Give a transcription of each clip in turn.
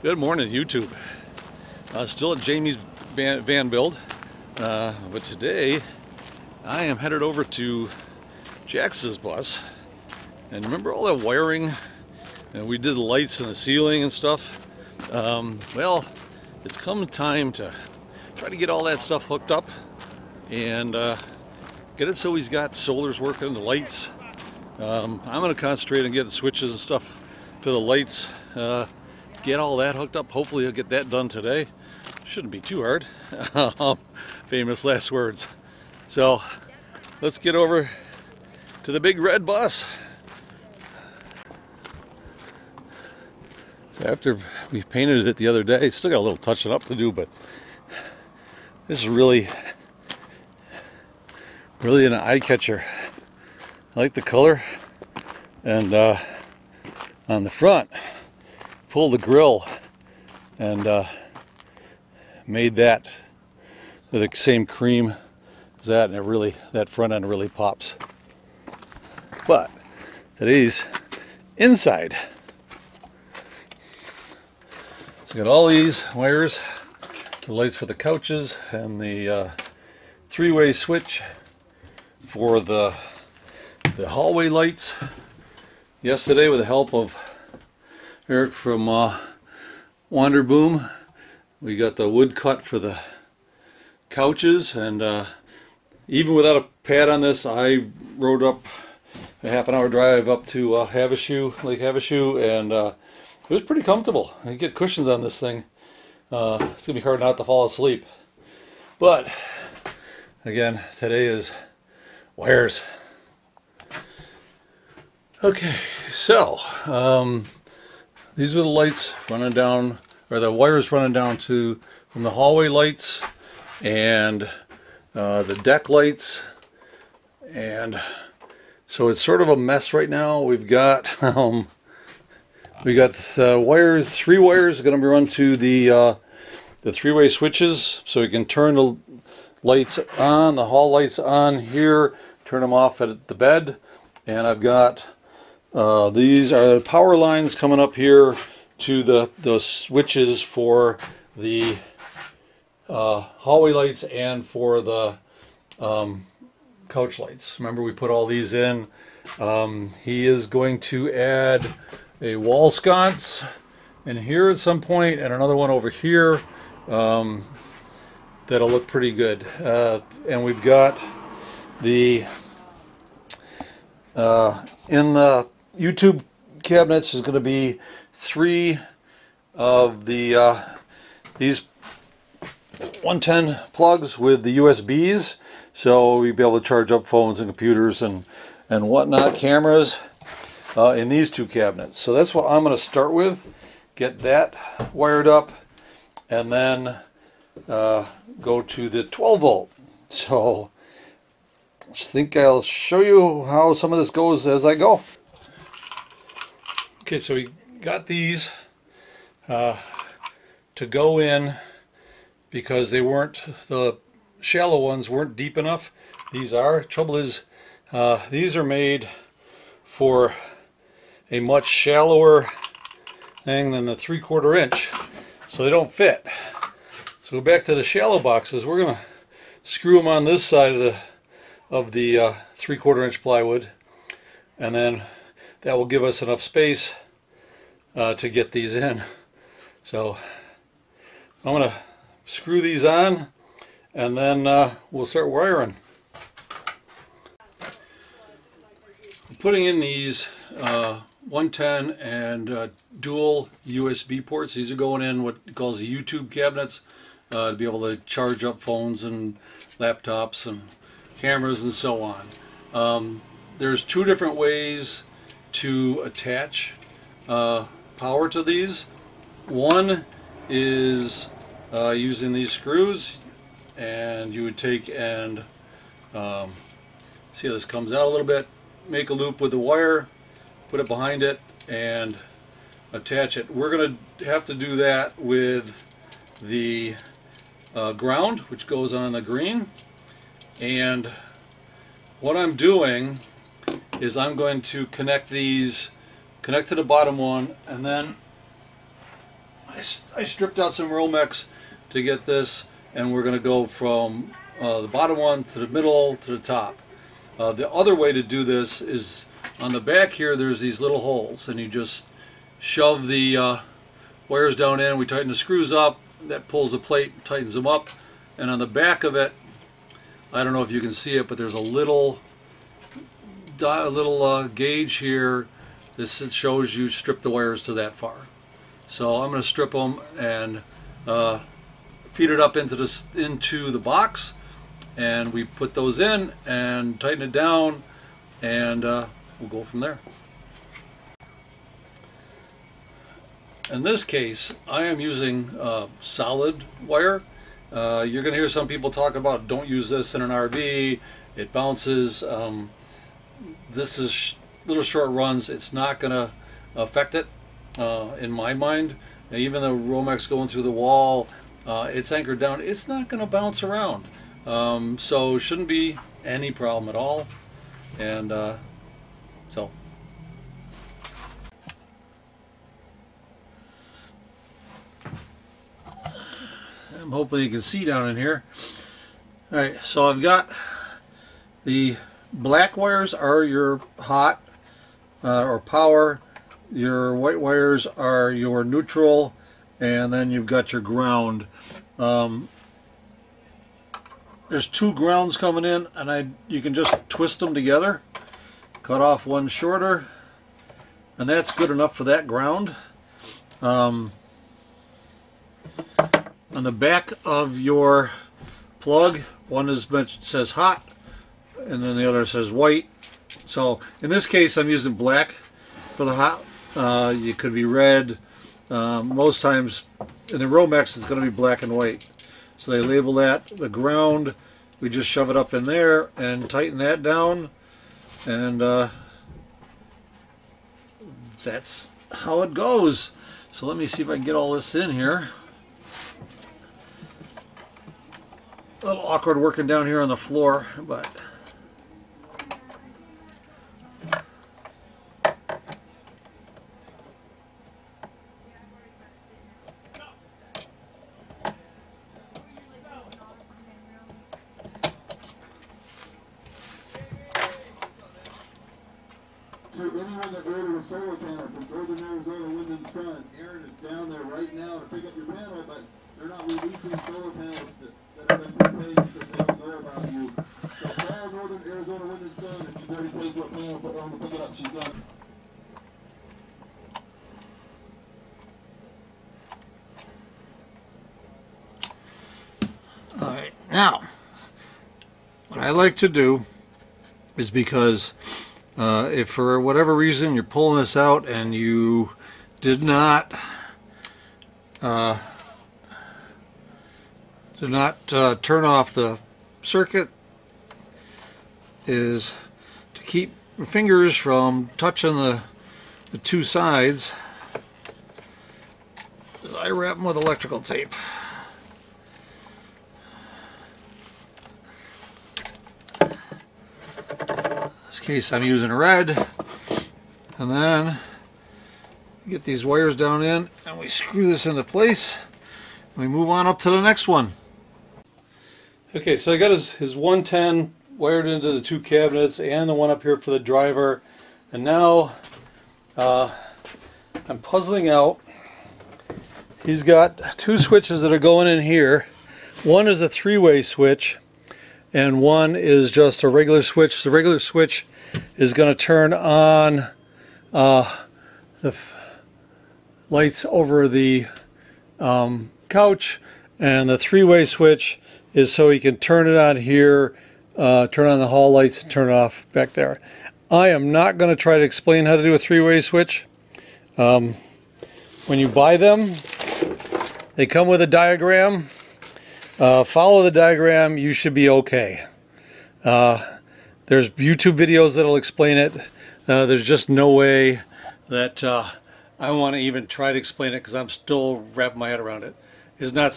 Good morning, YouTube. Still at Jamie's van build, but today I am headed over to Jax's bus. And remember all that wiring? And we did the lights and the ceiling and stuff. Well, it's come time to try to get all that stuff hooked up and get it so he's got solars working, the lights. I'm going to concentrate on getting the switches and stuff for the lights. Get all that hooked up. Hopefully I'll get that done today. Shouldn't be too hard. Famous last words. So let's get over to the big red bus. So after we painted it the other day, still got a little touching up to do, but this is really an eye catcher. I like the color, and on the front, pulled the grill and made that with the same cream as that, and it really, that front end really pops. But today's inside. So got all these wires, the lights for the couches, and the three-way switch for the hallway lights. Yesterday, with the help of Eric from Wander Boom, we got the wood cut for the couches, and even without a pad on this, I rode up a half-an-hour drive up to Lake Havasu, and it was pretty comfortable. You get cushions on this thing. It's gonna be hard not to fall asleep. But again, today is wires. Okay, so these are the lights running down, or the wires running down from the hallway lights and the deck lights, and so it's sort of a mess right now. We've got wires, three wires are going to be run to the three-way switches, so you can turn the lights on, the hall lights on here, turn them off at the bed, and I've got these are the power lines coming up here to the switches for the hallway lights and for the couch lights. Remember, we put all these in. He is going to add a wall sconce in here at some point, and another one over here. That'll look pretty good. And we've got the in the YouTube cabinets is going to be three of the these 110 plugs with the USBs, so we'll be able to charge up phones and computers and whatnot, cameras, in these two cabinets. So that's what I'm going to start with. Get that wired up, and then go to the 12 volt. So I think I'll show you how some of this goes as I go. Okay, so we got these to go in because they weren't, the shallow ones weren't deep enough. These are. Trouble is, these are made for a much shallower thing than the 3/4 inch, so they don't fit. So go back to the shallow boxes. We're gonna screw them on this side of the 3/4 inch plywood, and then that will give us enough space to get these in. So I'm gonna screw these on, and then we'll start wiring. I'm putting in these 110 and dual USB ports. These are going in what he calls the YouTube cabinets, to be able to charge up phones and laptops and cameras and so on. There's two different ways to attach power to these. One is using these screws, and you would take and see how this comes out a little bit, make a loop with the wire, put it behind it, and attach it. We're going to have to do that with the ground, which goes on the green. And what I'm doing is I'm going to connect these, connect to the bottom one, and then I stripped out some Romex to get this, and we're going to go from the bottom one to the middle to the top. The other way to do this is on the back here. There's these little holes, and you just shove the wires down in. We tighten the screws up. That pulls the plate, tightens them up, and on the back of it, I don't know if you can see it, but there's a little gauge here. This shows you strip the wires to that far. So I'm going to strip them and feed it up into the box, and we put those in and tighten it down, and we'll go from there. In this case, I am using solid wire. You're going to hear some people talk about don't use this in an RV, it bounces. This is little short runs, it's not going to affect it in my mind. And even the Romex going through the wall, it's anchored down, it's not going to bounce around. So shouldn't be any problem at all. And so I'm hoping you can see down in here. Alright, so I've got the black wires are your hot or power, your white wires are your neutral, and then you've got your ground. There's two grounds coming in, and you can just twist them together, cut off one shorter, and that's good enough for that ground. On the back of your plug, one says hot, and then the other says white. So in this case, I'm using black for the hot. You could be red. Most times in the Romex, it's going to be black and white. So they label that. The ground, we just shove it up in there and tighten that down, and that's how it goes. So let me see if I can get all this in here. A little awkward working down here on the floor, but to anyone that ordered a solar panel from Northern Arizona Wind and Sun, Aaron is down there right now to pick up your panel, but they're not releasing solar panels that have been prepaid because they don't know about you. So call Northern Arizona Wind and Sun if you've already paid for a panel for Aaron to pick it up. She's done. alright, now what I like to do is, because if for whatever reason you're pulling this out and you did not turn off the circuit, is to keep your fingers from touching the two sides, is I wrap them with electrical tape. Case I'm using red, and then get these wires down in and we screw this into place and we move on up to the next one. Okay, so I got his 110 wired into the two cabinets and the one up here for the driver, and now I'm puzzling out. He's got two switches that are going in here. One is a three-way switch and one is just a regular switch. The regular switch is going to turn on the lights over the couch, and the three-way switch is so he can turn it on here, turn on the hall lights, and turn it off back there. I am not going to try to explain how to do a three-way switch. When you buy them, they come with a diagram. Follow the diagram, you should be okay. There's YouTube videos that'll explain it. There's just no way that I want to even try to explain it, because I'm still wrapping my head around it. It's not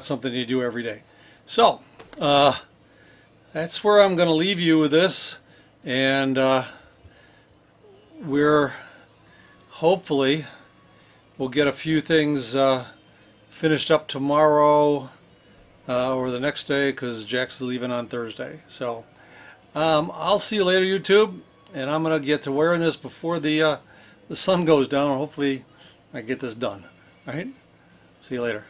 something you do every day. So that's where I'm going to leave you with this, and we're hopefully we'll get a few things finished up tomorrow or the next day, because Jack's leaving on Thursday. So I'll see you later, YouTube, and I'm gonna get to wearing this before the sun goes down. Hopefully I get this done. All right, see you later.